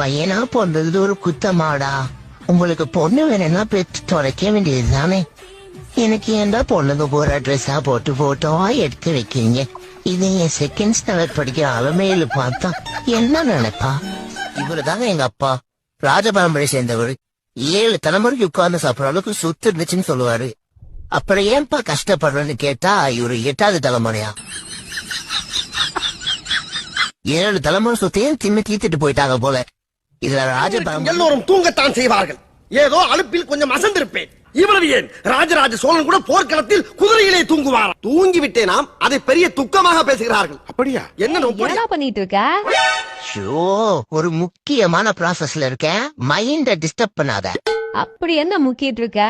பையனா பொண்ணது ஒரு குத்தமாடா. உங்களுக்கு பொண்ணு வேணும்னா பெற்று தொலைக்க வேண்டியது தானே. எனக்கு ஏன்டா பொண்ணுங்க போற ட்ரெஸ்ஸா போட்டு போட்டோவா எடுத்து வைக்கிறீங்க. இது என் செகண்ட் ஸ்டாண்டர்ட் படிக்கிற அலமையில பார்த்தா என்ன நினைப்பா? இவருதாங்க எங்க அப்பா, ராஜபாரம்பரை சேர்ந்தவர். 7 தலைமுறைக்கு உட்கார்ந்து சாப்பிடுற அளவுக்கு சுத்து இருந்துச்சுன்னு சொல்லுவாரு. அப்புறம் ஏன்பா கஷ்டப்படுறேன்னு கேட்டா இவரு 8வது தலைமுறையா. 7 தலைமுறை சொத்தையும் தின்னு தீத்துட்டு போயிட்டாங்க போல. இதுல ராஜபாரம்பரை எல்லோரும் தூங்கத்தான் செய்வார்கள். ஏதோ அலுப்பில் கொஞ்சம் அசந்திருப்பேன். இவ்வளவு ஏன், ராஜராஜ சோழன் கூட போர்க்களத்தில் குதிரையிலே தூங்குவார். தூங்கி விட்டேனாம், அதை பெரிய துக்கமாக பேசுகிறார்கள். அப்படியா? என்ன பண்ணிட்டு இருக்க? ஒரு முக்கியமான ப்ராசஸ்ல இருக்கேன், மைண்ட டிஸ்டர்ப் பண்ணாத. அப்படி என்ன முக்கிட்டு இருக்க?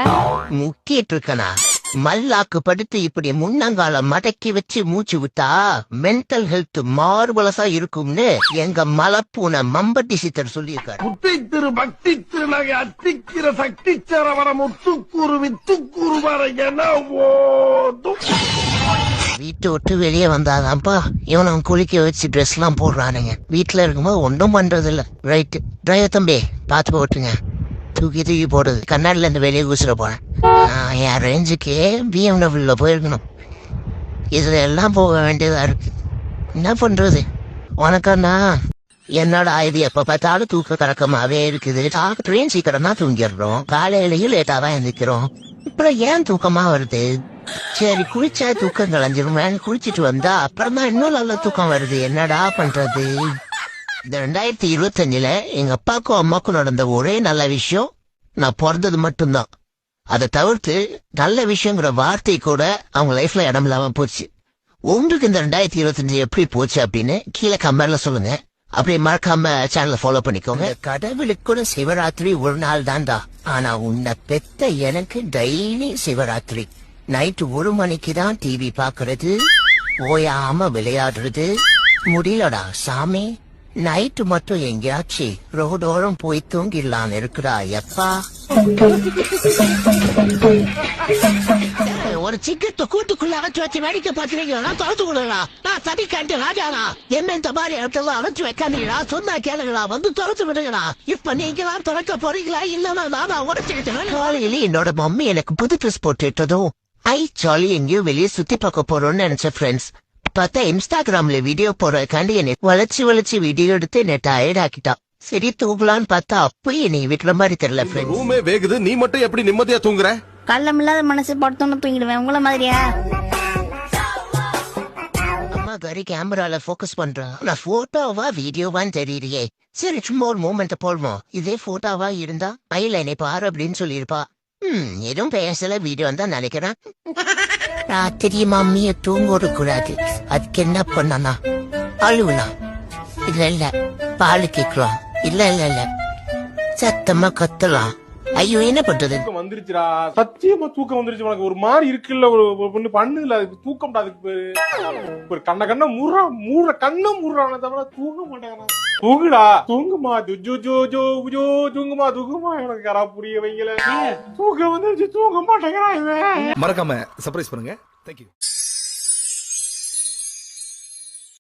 முக்கிட்டு இருக்கனா? மல்லாக்கு படுத்து இப்படி முன்னங்கால மடக்கி வச்சு மூச்சு விட்டா மென்டல் ஹெல்த் மார்வலஸா இருக்கும்னு எங்க மலப்பூன மம்பட்டி சித்தர் சொல்லியிருக்காரு. முத்தை திரு பக்தி திருநகை அத்திக்கிற சக்தி சரவர முத்துக்கூறு வித்துக்கூறு வர என வீட்டை விட்டு வெளியே வந்தாதான்ப்பா இவன் குளிக்க வச்சு ட்ரெஸ் எல்லாம் போடுறானுங்க. வீட்டுல இருக்கும்போது ஒன்றும் பண்றது இல்ல. ரைட்டு டிரைவர் தம்பி பார்த்து போட்டுங்க. தூக்கி போடுது கண்ணாடில இருந்து வெளியே கூசிட போறேன். என் ரேஞ்சுக்கே BMW போயிருக்கணும். இதுல எல்லாம் போக வேண்டியதா இருக்கு. என்ன பண்றது? உனக்கண்ணா என்னோட ஆயுது எப்ப பார்த்தாலும் தூக்க கறக்கமாவே இருக்குது. ட்ரெயின் சீக்கிரம் தான் தூங்கிடுறோம், காலையிலயும் லேட்டா தான் எழுந்திக்கிறோம். அப்புறம் ஏன் தூக்கமா வருது? சரி குளிச்சா தூக்கம் கலைஞ்சிரும், குளிச்சிட்டு வந்தா அப்புறமா இன்னும் நல்ல தூக்கம் வருது. என்னடா பண்றது? இந்த 2025 எங்க அப்பாக்கும் அம்மாக்கும் நடந்த ஒரே நல்ல விஷயம் நான் பிறந்தது மட்டும்தான். அதை தவிர்த்து நல்ல விஷயங்கிற வார்த்தை கூட அவங்க லைஃப்ல இடம் இல்லாம போச்சு. உங்களுக்கு இந்த 2025 எப்படி போச்சு அப்படின்னு கீழே கமெண்ட்ல சொல்லுங்க. அப்படியே மறக்காம சேனலை ஃபாலோ பண்ணிக்கோங்க. கடவுளுக்கு கூட சிவராத்திரி ஒரு நாள் தான்டா, ஆனா உன்னை பெத்த எனக்கு டெய்லி சிவராத்திரி. நைட்டு 1 மணிக்கு தான் டிவி பாக்குறது, ஓயாம விளையாடுறது. முடியலடா சாமி, நைட்டு மட்டும் எங்கேயாச்சு ரோடோரம் போய் தூங்கிடலான்னு இருக்கிறா எப்பா. ஒரு சிக்கத்தை கூட்டுக்குள்ள அழைச்சு வச்சு வேடிக்கை பாக்குறீங்களா? தொலைச்சு விடுங்களா? நான் தடி கண்டு ராஜானா என்ன இந்த மாதிரி இடத்துல அழைச்சு வைக்காதீங்களா? சொன்னா கேளுங்களா? வந்து தொலைச்சு விடுங்களா? இப்ப நீங்களா திறக்க போறீங்களா? இல்லன்னா நானா உடச்சுக்கிட்டேன். காலையில என்னோட மம்மி எனக்கு புது ட்ரெஸ் போட்டுட்டதும் ஐ ஜாலி எங்கேயோ வெளியே சுத்தி பார்க்க போறோம்னு நினைச்ச ஃப்ரெண்ட்ஸ். பார்த்தா இன்ஸ்டாகிராம்ல வீடியோ போடுறதுக்காண்டி என்னை வளைச்சு வீடியோ எடுத்து என்னை டயர்ட் ஆக்கிட்டா. சரி தூங்கலான்னு பார்த்தா அப்பயும் என்னை விட்டுற மாதிரி தெரியல. ரூமே வேகுது, நீ மட்டும் எப்படி நிம்மதியா தூங்குற? கள்ளமில்லாத மனசு படுத்தோன்னு தூங்கிடுவேன். உங்கள மாதிரியா? அம்மா கறி கேமரால போக்கஸ் பண்றான், நான் போட்டோவா வீடியோவான்னு தெரியலையே. சரி சும்மா ஒரு மூமெண்ட் போடுவோம். இதே போட்டோவா இருந்தா ஐல என்னை பாரு அப்படின்னு சொல்லியிருப்பா. எதுவும் பேசல, வீடியோ தான் நினைக்கிறேன். ராத்திரி மம்மிய தூங்க கூடாது, அதுக்கு என்ன பண்ணனா? அழுவனா? இல்ல பாலு கேட்கலாம். இல்ல சத்தமா கத்தலாம். ஐயோ என்ன பண்றது? வந்துருச்சுடா, சத்தியமா தூக்கம் வந்துருச்சு. உனக்கு ஒரு மாதிரி இருக்குல்ல, ஒரு பொண்ணு பண்ணுல, அதுக்கு தூக்கம். அதுக்கு ஒரு கண்ண மூடுற கண்ண மூடுறான தவிர தூங்க மாட்டாங்க. தூங்குடா, தூங்குமா, தூங்குமா. எனக்கு யாரா புரிய வைங்கல. தூக்கம் வந்துருச்சு, தூங்க மாட்டேங்கிறான். மறக்காம சர்ப்ரைஸ் பண்ணுங்க. தேங்க்யூ.